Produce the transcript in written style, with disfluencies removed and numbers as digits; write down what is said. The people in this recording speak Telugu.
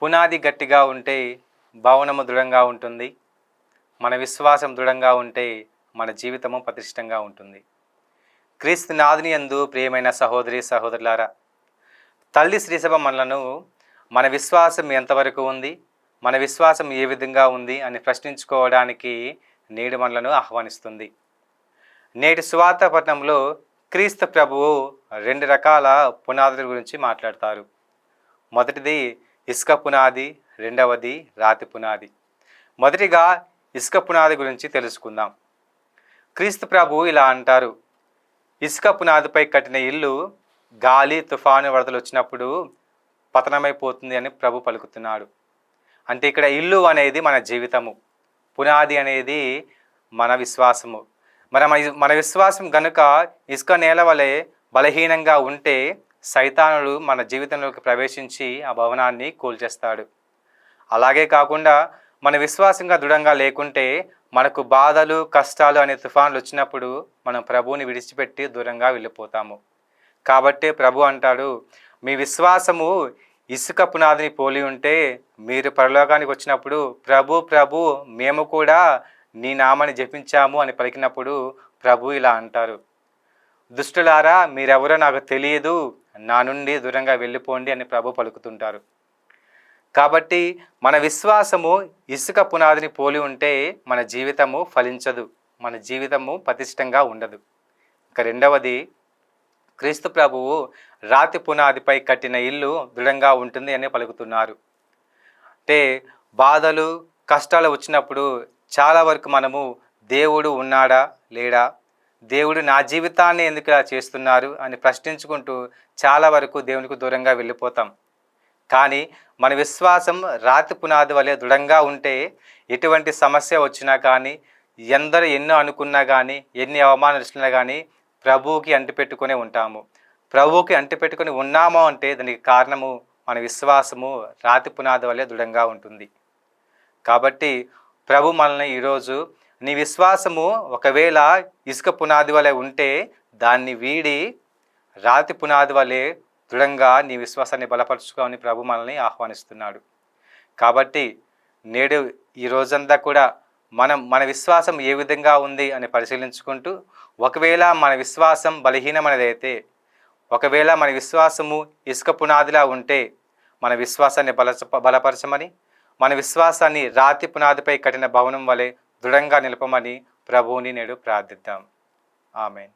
పునాది గట్టిగా ఉంటే భవనము దృఢంగా ఉంటుంది. మన విశ్వాసం దృఢంగా ఉంటే మన జీవితము పటిష్టంగా ఉంటుంది. క్రీస్తు నాథుని యందు ప్రియమైన సహోదరి సహోదరులారా, తల్లి శ్రీసభ మనలను మన విశ్వాసం ఎంతవరకు ఉంది, మన విశ్వాసం ఏ విధంగా ఉంది అని ప్రశ్నించుకోవడానికి నేడు మనలను ఆహ్వానిస్తుంది. నేటి సువార్త పట్టణంలో క్రీస్తు ప్రభువు 2 రకాల పునాదుల గురించి మాట్లాడతారు. మొదటిది ఇసుక పునాది, రెండవది రాతి పునాది. మొదటిగా ఇసుక పునాది గురించి తెలుసుకుందాం. క్రీస్తు ప్రభువు ఇలా అంటారు, ఇసుక పునాదిపై కట్టిన ఇల్లు గాలి తుఫాను వరదలు వచ్చినప్పుడు పతనమైపోతుంది అని ప్రభు పలుకుతున్నాడు. అంటే ఇక్కడ ఇల్లు అనేది మన జీవితము, పునాది అనేది మన విశ్వాసము. మన విశ్వాసం గనుక ఇసుక నేల వలె బలహీనంగా ఉంటే సైతానుడు మన జీవితంలోకి ప్రవేశించి ఆ భవనాన్ని కూల్చేస్తాడు. అలాగే కాకుండా మన విశ్వాసంగా దృఢంగా లేకుంటే మనకు బాధలు కష్టాలు అనే తుఫాన్లు వచ్చినప్పుడు మనం ప్రభువుని విడిచిపెట్టి దూరంగా వెళ్ళిపోతాము. కాబట్టి ప్రభు అంటాడు, మీ విశ్వాసము ఇసుక పునాదిని పోలి ఉంటే మీరు పరలోకానికి వచ్చినప్పుడు ప్రభు ప్రభు మేము కూడా నీ నామాన్ని జపించాము అని పలికినప్పుడు ప్రభు ఇలా అంటారు, దుష్టులారా మీరెవరో నాకు తెలియదు, నా నుండి దూరంగా వెళ్ళిపోండి అని ప్రభు పలుకుతుంటారు. కాబట్టి మన విశ్వాసము ఇసుక పునాదిని పోలి ఉంటే మన జీవితము ఫలించదు, మన జీవితము పటిష్టంగా ఉండదు. ఇక రెండవది, క్రీస్తు ప్రభువు రాతి పునాదిపై కట్టిన ఇల్లు దృఢంగా ఉంటుంది అని పలుకుతున్నారు. అంటే బాధలు కష్టాలు వచ్చినప్పుడు చాలా వరకు మనము దేవుడు ఉన్నాడా లేడా, దేవుడు నా జీవితాన్ని ఎందుకు ఇలా చేస్తున్నారు అని ప్రశ్నించుకుంటూ చాలా వరకు దేవునికి దూరంగా వెళ్ళిపోతాం. కానీ మన విశ్వాసం రాతి పునాది వలె దృఢంగా ఉంటే ఎటువంటి సమస్య వచ్చినా కానీ, ఎందరూ ఎన్నో అనుకున్నా కానీ, ఎన్ని అవమానాలు వచ్చినా కానీ ప్రభువుకి అంటిపెట్టుకునే ఉంటాము. ప్రభువుకి అంటిపెట్టుకుని ఉన్నాము అంటే దానికి కారణము మన విశ్వాసము రాతి పునాది వలె దృఢంగా ఉంటుంది. కాబట్టి ప్రభు మనల్ని ఈరోజు నీ విశ్వాసము ఒకవేళ ఇసుక పునాది వలె ఉంటే దాన్ని వీడి రాతి పునాది వలె దృఢంగా నీ విశ్వాసాన్ని బలపరుచుకోని ప్రభు మనల్ని ఆహ్వానిస్తున్నాడు. కాబట్టి నేడు ఈ రోజంతా కూడా మన విశ్వాసం ఏ విధంగా ఉంది అని పరిశీలించుకుంటూ, ఒకవేళ మన విశ్వాసం బలహీనమైనదైతే, ఒకవేళ మన విశ్వాసము ఇసుక పునాదిలా ఉంటే మన విశ్వాసాన్ని బలపరచమని, మన విశ్వాసాన్ని రాతి పునాదిపై కట్టిన భవనం వలె దృఢంగా నిలపమని ప్రభువుని నేడు ప్రార్థిద్దాం. ఆమేన్.